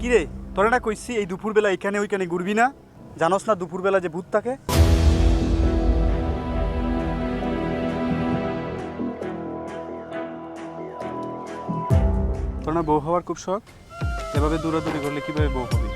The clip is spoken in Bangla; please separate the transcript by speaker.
Speaker 1: কিরে তোরা না কইছি এই দুপুরবেলা এখানে ওইখানে ঘুরবি না, জানোস না দুপুরবেলা যে ভূত থাকে। তোর না বউ হওয়ার খুব শখ, এভাবে দৌড়াদৌড়ি করলে কিভাবে বউ হবি?